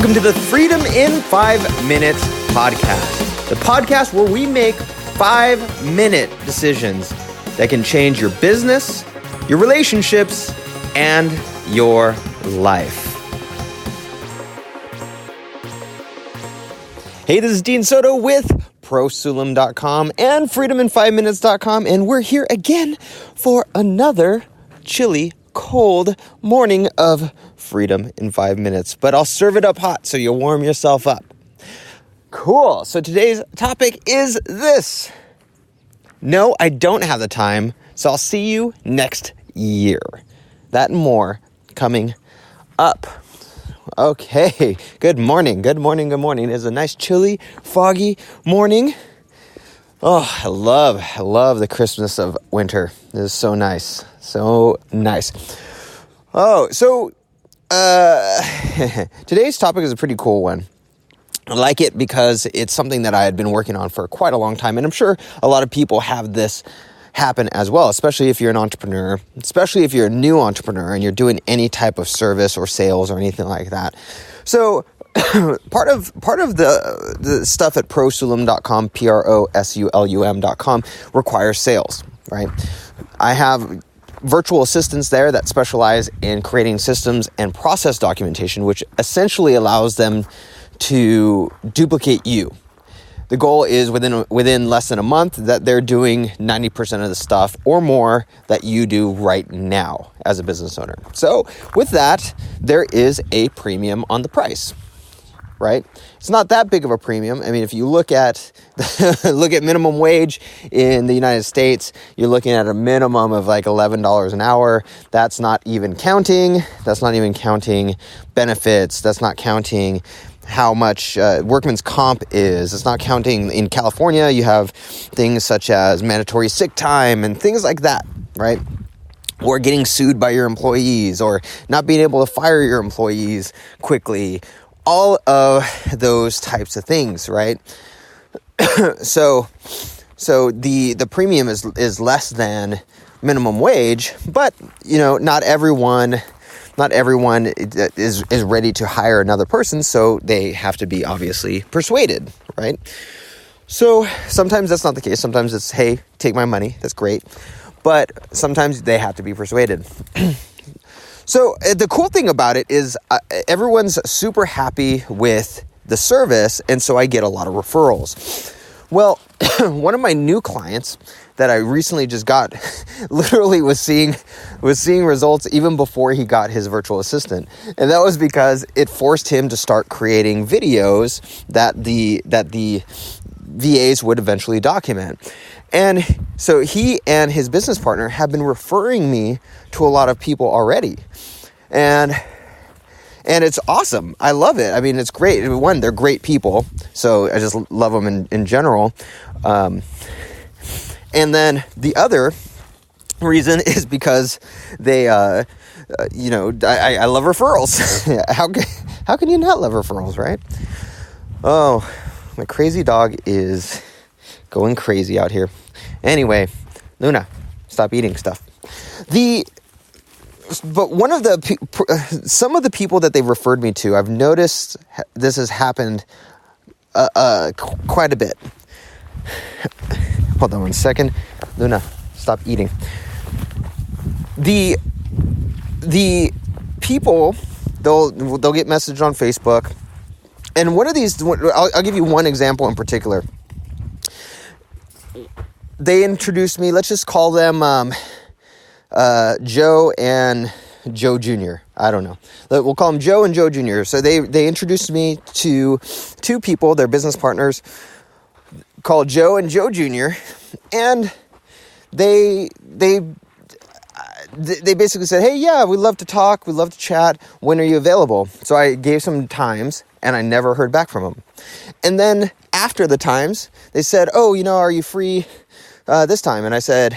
Welcome to the Freedom in 5 Minutes podcast, the podcast where we make 5-minute decisions that can change your business, your relationships, and your life. Hey, this is Dean Soto with ProSulam.com and FreedomIn5Minutes.com, and we're here again for another chilly, cold morning of Freedom in 5 minutes. But I'll serve it up hot so you warm yourself up. Cool. So today's topic is this. No, I don't have the time, so I'll see you next year. That and more coming up. Okay, good morning. It's a nice, chilly, foggy morning. Oh, I love the crispness of winter. It is so nice. Oh, so today's topic is a pretty cool one. I like it because it's something that I had been working on for quite a long time, and I'm sure a lot of people have this happen as well, especially if you're an entrepreneur, especially if you're a new entrepreneur and you're doing any type of service or sales or anything like that. So part of the stuff at ProSulam.com, ProSulum.com requires sales, right? I have virtual assistants there that specialize in creating systems and process documentation, which essentially allows them to duplicate you. The goal is within less than a month that they're doing 90% of the stuff or more that you do right now as a business owner. So with that, there is a premium on the price, right? It's not that big of a premium. I mean, if you look at minimum wage in the United States, you're looking at a minimum of like $11 an hour. That's not even counting benefits. That's not counting how much workman's comp is. It's not counting. In California, you have things such as mandatory sick time and things like that, right? Or getting sued by your employees, or not being able to fire your employees quickly. All of those types of things, right? So the premium is less than minimum wage, but not everyone is ready to hire another person, so they have to be obviously persuaded, right? So sometimes that's not the case. Sometimes it's, hey, take my money. That's great. But sometimes they have to be persuaded. So the cool thing about it is everyone's super happy with the service, and so I get a lot of referrals. Well, one of my new clients that I recently just got literally was seeing results even before he got his virtual assistant. And that was because it forced him to start creating videos that the VAs would eventually document. And so he and his business partner have been referring me to a lot of people already. And it's awesome. I love it. I mean, it's great. One, they're great people, so I just love them in general. And then the other reason is because they, I love referrals. How can you not love referrals, right? Oh, my crazy dog is going crazy out here. Anyway, Luna, stop eating stuff. But some of the people that they've referred me to, I've noticed this has happened quite a bit. Hold on 1 second. Luna, stop eating. The people, they'll get messaged on Facebook. And one of these, I'll give you one example in particular. They introduced me, let's just call them Joe and Joe Jr. I don't know. We'll call them Joe and Joe Jr. So they introduced me to two people, their business partners, called Joe and Joe Jr. And they basically said, hey, yeah, we'd love to talk. We'd love to chat. When are you available? So I gave some times, and I never heard back from them. And then after the times, they said, oh, are you free this time? And I said,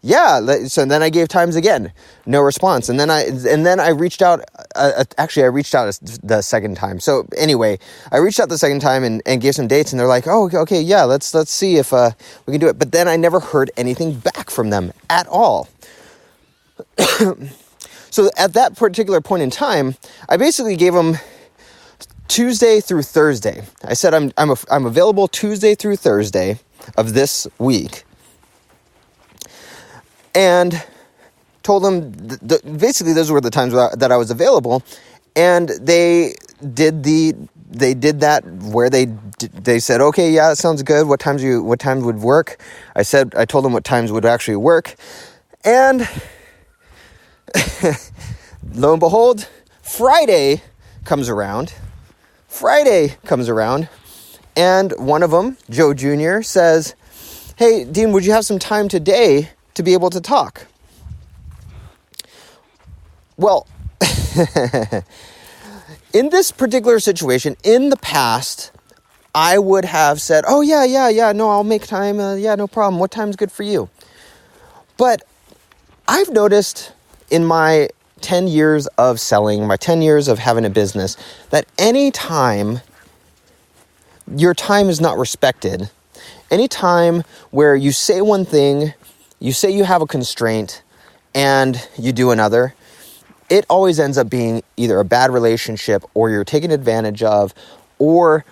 yeah. So then I gave times again, no response. And then I reached out. Actually, I reached out the second time. So anyway, I reached out the second time and gave some dates, and they're like, oh, okay, yeah, let's see if we can do it. But then I never heard anything back from them at all. So at that particular point in time, I basically gave them Tuesday through Thursday. I said I'm available Tuesday through Thursday of this week, and told them basically those were the times that I was available, and they did that where they said, okay, yeah, that sounds good. What times would work? I told them what times would actually work, and lo and behold, Friday comes around, and one of them, Joe Jr., says, hey, Dean, would you have some time today to be able to talk? Well, in this particular situation, in the past, I would have said, oh, yeah, no, I'll make time. Yeah, no problem. What time's good for you? But I've noticed in my 10 years of selling, my 10 years of having a business, that any time your time is not respected, any time where you say one thing, you say you have a constraint, and you do another, it always ends up being either a bad relationship, or you're taken advantage of, or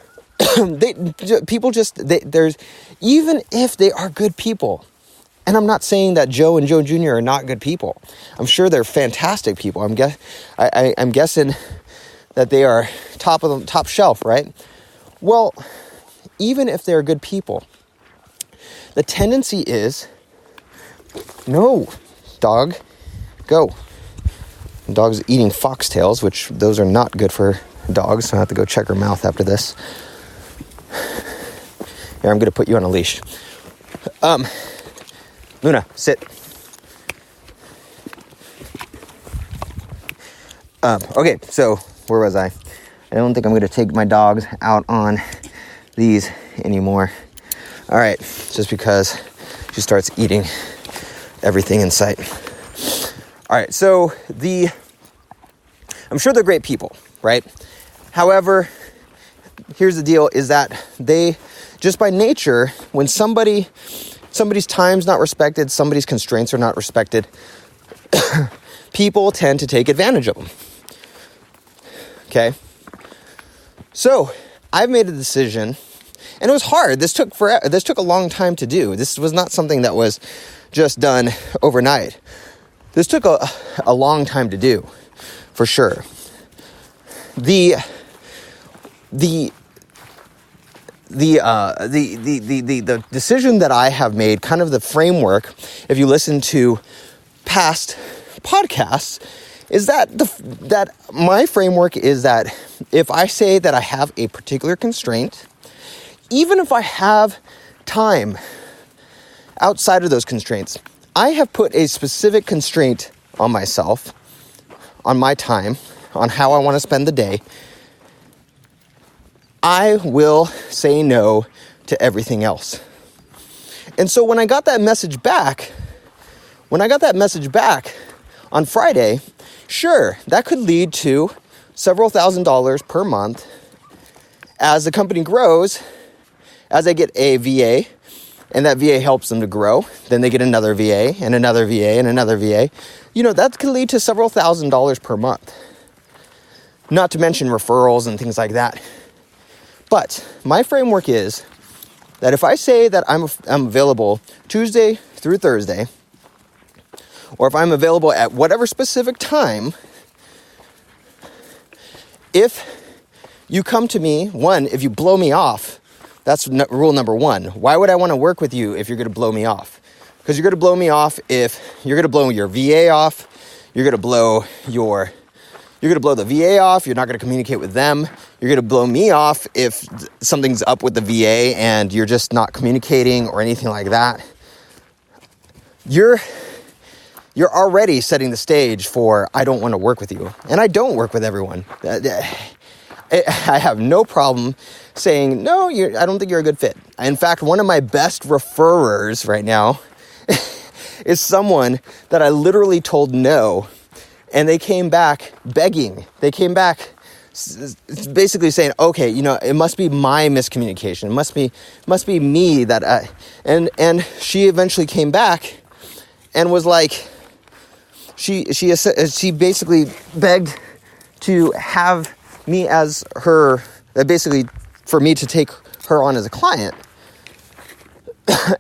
there's, even if they are good people, and I'm not saying that Joe and Joe Jr. are not good people. I'm sure they're fantastic people. I'm guessing that they are top shelf, right? Well, even if they're good people, the tendency is, no, dog, go. The dog's eating foxtails, which those are not good for dogs, so I have to go check her mouth after this. Here, I'm going to put you on a leash. Luna, sit. Okay, so where was I? I don't think I'm going to take my dogs out on these anymore. All right, just because she starts eating everything in sight. All right, so I'm sure they're great people, right? However, here's the deal, is that they, just by nature, when somebody's time's not respected, somebody's constraints are not respected, people tend to take advantage of them. Okay? So, I've made a decision, and it was hard. This took a long time to do. This was not something that was just done overnight. This took a long time to do, for sure. The decision that I have made, kind of the framework, if you listen to past podcasts, is that my framework is that if I say that I have a particular constraint, even if I have time outside of those constraints, I have put a specific constraint on myself, on my time, on how I want to spend the day, I will say no to everything else. And so when I got that message back on Friday, sure, that could lead to several $1,000s per month. As the company grows, as I get a VA, and that VA helps them to grow, then they get another VA, and another VA, and another VA. That could lead to several $1,000s per month. Not to mention referrals and things like that. But my framework is that if I say that I'm available Tuesday through Thursday, or if I'm available at whatever specific time, if you come to me, if you blow me off, that's rule number one. Why would I want to work with you if you're going to blow me off? Because you're going to blow me off if you're going to blow your VA off. You're going to blow the VA off. You're not going to communicate with them. You're going to blow me off if something's up with the VA and you're just not communicating or anything like that. You're already setting the stage for, I don't want to work with you. And I don't work with everyone. I have no problem saying, no, I don't think you're a good fit. In fact, one of my best referrers right now is someone that I literally told no, and they came back begging. They came back basically saying, okay, it must be my miscommunication. It must be me that and she eventually came back and was like, she basically begged to have me as her, basically for me to take her on as a client.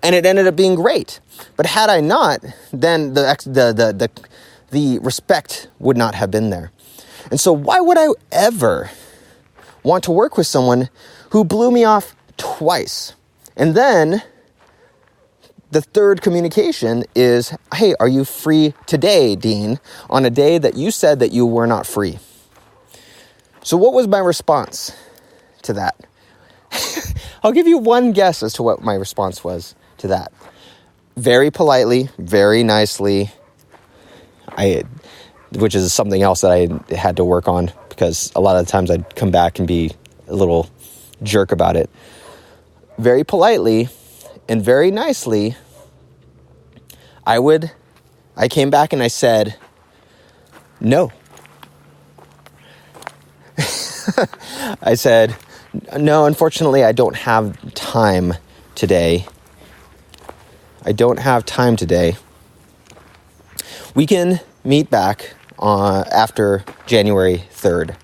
And it ended up being great. But had I not, then the respect would not have been there. And so why would I ever want to work with someone who blew me off twice? And then the third communication is, hey, are you free today, Dean, on a day that you said that you were not free? So what was my response to that? I'll give you one guess as to what my response was to that. Very politely, very nicely, which is something else that I had to work on, because a lot of the times I'd come back and be a little jerk about it. Very politely and very nicely, I came back and I said, no. I said, no, unfortunately, I don't have time today. We can meet back after January 3rd.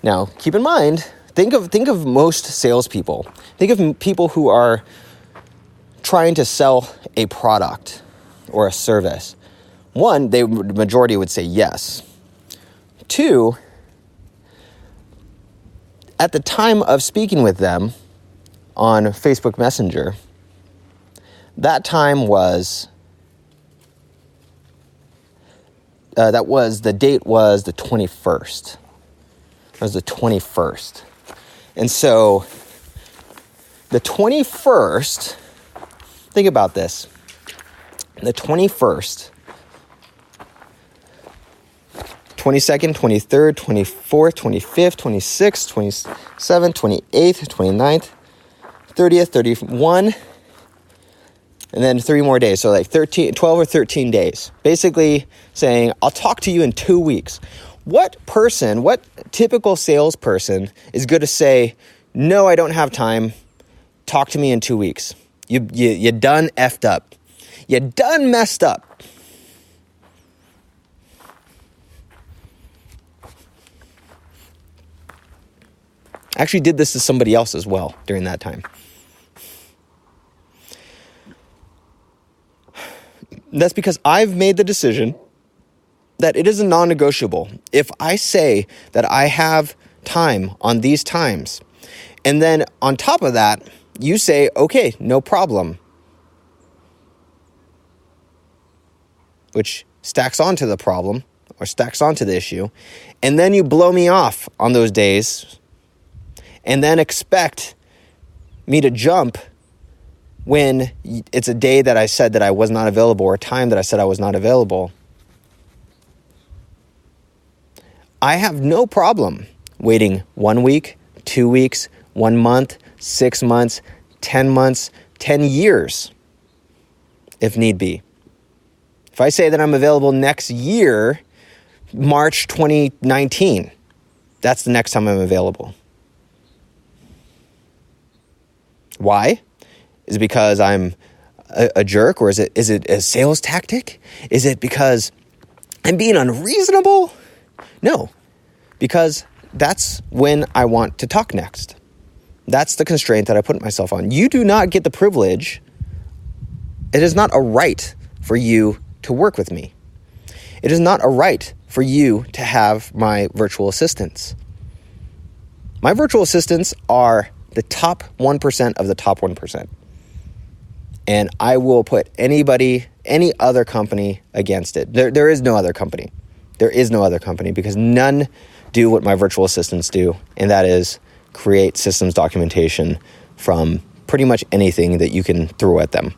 Now, keep in mind, think of most salespeople. Think of people who are trying to sell a product or a service. One, the majority would say yes. Two, at the time of speaking with them on Facebook Messenger, that time was, the date was the 21st. It was the 21st. And so the 21st, think about this. The 21st, 22nd, 23rd, 24th, 25th, 26th, 27th, 28th, 29th, 30th, 31, and then 3 more days. So like 12 or 13 days. Basically saying, I'll talk to you in 2 weeks. What typical salesperson is going to say, no, I don't have time, talk to me in 2 weeks? You done effed up. You done messed up. I actually did this to somebody else as well during that time. That's because I've made the decision that it is a non-negotiable. If I say that I have time on these times, and then on top of that, you say, okay, no problem, which stacks onto the problem or stacks onto the issue, and then you blow me off on those days and then expect me to jump when it's a day that I said that I was not available or a time that I said I was not available. I have no problem waiting 1 week, 2 weeks, 1 month, 6 months, 10 years, if need be. If I say that I'm available next year, March 2019, that's the next time I'm available. Why? Is it because I'm a jerk, or is it a sales tactic? Is it because I'm being unreasonable? No, because that's when I want to talk next. That's the constraint that I put myself on. You do not get the privilege. It is not a right for you to work with me. It is not a right for you to have my virtual assistants. My virtual assistants are the top 1% of the top 1%. And I will put any other company against it. There is no other company. There is no other company, because none do what my virtual assistants do, and that is create systems documentation from pretty much anything that you can throw at them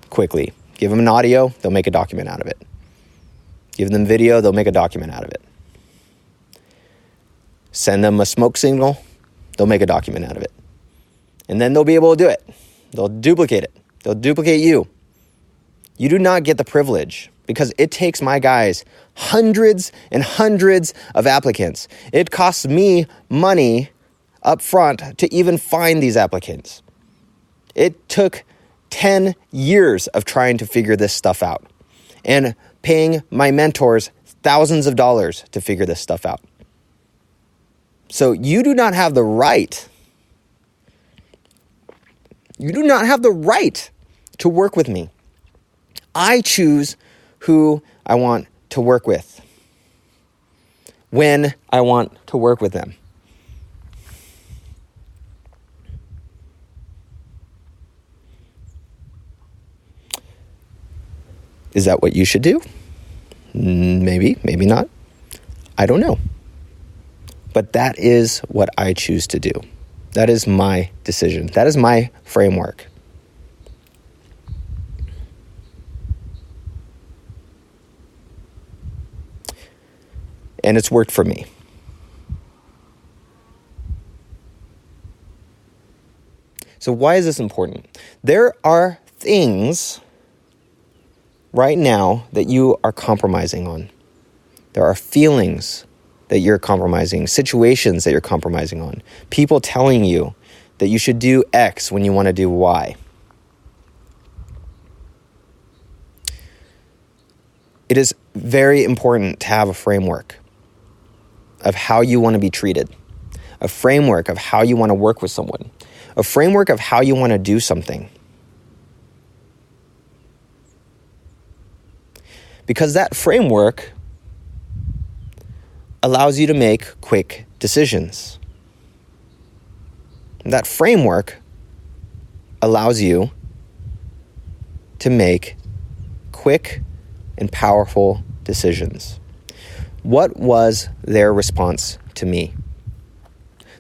quickly. Give them an audio, they'll make a document out of it. Give them video, they'll make a document out of it. Send them a smoke signal, they'll make a document out of it. And then they'll be able to do it. They'll duplicate it. They'll duplicate you. You do not get the privilege, because it takes my guys hundreds and hundreds of applicants. It costs me money up front to even find these applicants. It took 10 years of trying to figure this stuff out and paying my mentors thousands of dollars to figure this stuff out. So you do not have the right. You do not have the right to work with me. I choose who I want to work with, when I want to work with them. Is that what you should do? Maybe, maybe not. I don't know. But that is what I choose to do. That is my decision. That is my framework. And it's worked for me. So why is this important? There are things right now that you are compromising on. There are feelings that you're compromising, situations that you're compromising on, people telling you that you should do X when you want to do Y. It is very important to have a framework of how you want to be treated, a framework of how you want to work with someone, a framework of how you want to do something. Because that framework allows you to make quick decisions. That framework allows you to make quick and powerful decisions. What was their response to me?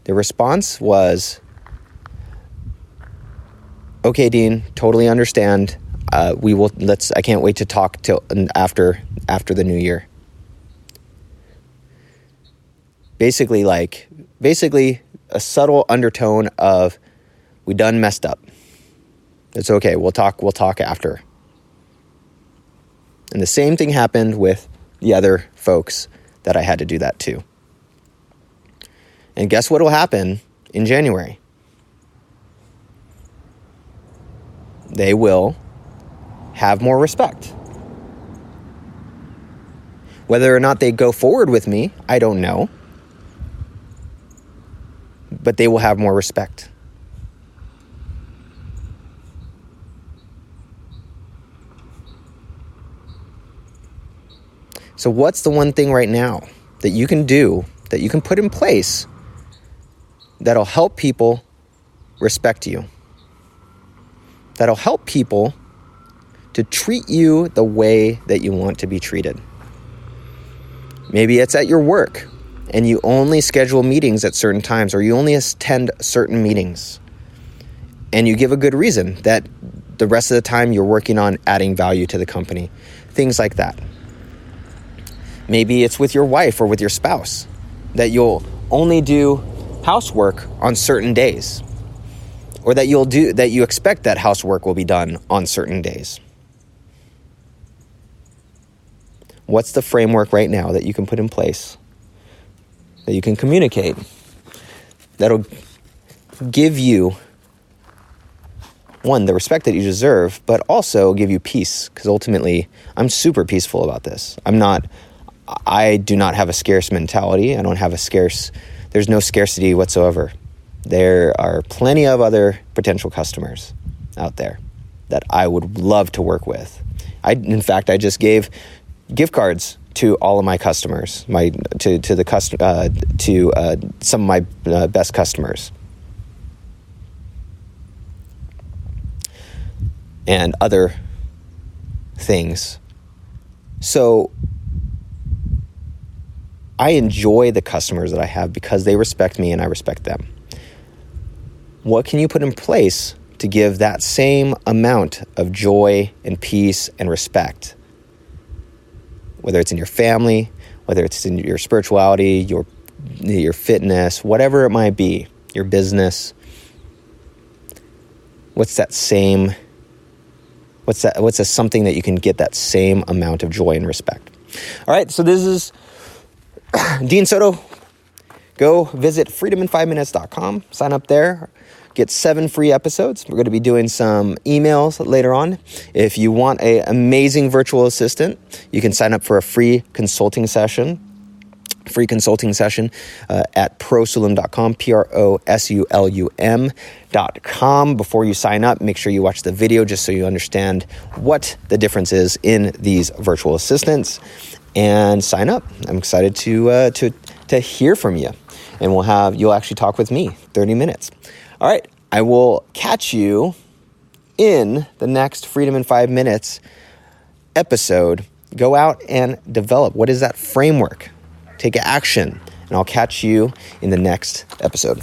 Their response was, okay, Dean, totally understand. I can't wait to talk till after the new year. Basically a subtle undertone of, we done messed up. It's okay. We'll talk after. And the same thing happened with the other folks that I had to do that to. And guess what will happen in January? They will have more respect. Whether or not they go forward with me, I don't know. But they will have more respect. So what's the one thing right now that you can do, that you can put in place, that'll help people respect you? That'll help people to treat you the way that you want to be treated. Maybe it's at your work and you only schedule meetings at certain times, or you only attend certain meetings. And you give a good reason that the rest of the time you're working on adding value to the company. Things like that. Maybe it's with your wife or with your spouse that you'll only do housework on certain days, or that you expect that housework will be done on certain days. What's the framework right now that you can put in place, that you can communicate, that'll give you, one, the respect that you deserve, but also give you peace? Because ultimately, I'm super peaceful about this. I do not have a scarce mentality. There's no scarcity whatsoever. There are plenty of other potential customers out there that I would love to work with. In fact, I just gave gift cards to all of my customers, to some of my best customers, and other things. So I enjoy the customers that I have because they respect me and I respect them. What can you put in place to give that same amount of joy and peace and respect? Whether it's in your family, whether it's in your spirituality, your fitness, whatever it might be, your business. What's something that you can get that same amount of joy and respect? All right, so this is Dean Soto. Go visit freedomin5minutes.com, sign up there, get 7 free episodes. We're going to be doing some emails later on. If you want an amazing virtual assistant, you can sign up for a free consulting session free consulting session at prosulum.com, prosulum.com. Before you sign up, make sure you watch the video just so you understand what the difference is in these virtual assistants, and sign up. I'm excited to hear from you, and you'll actually talk with me 30 minutes. All right, I will catch you in the next Freedom in 5 Minutes episode. Go out and develop. What is that framework? Take action, and I'll catch you in the next episode.